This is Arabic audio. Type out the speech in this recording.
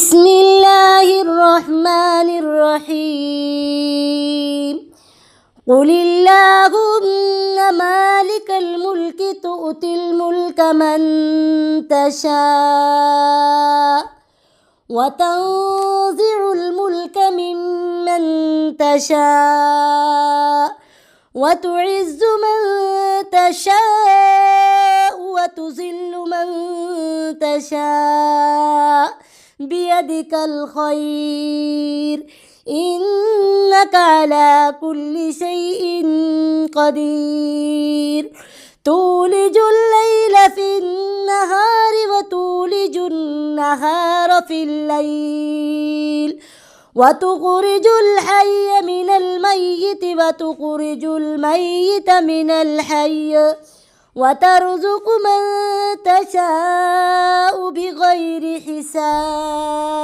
بسم الله الرحمن الرحيم. قل اللهم مالك الملك تؤتي الملك من تشاء وتنزع الملك ممن تشاء وتعز من تشاء وتذل من تشاء بيدك الخير إنك على كل شيء قدير. تولج الليل في النهار وتولج النهار في الليل وتخرج الحي من الميت وتخرج الميت من الحي وترزق من تشاء بغير حساب.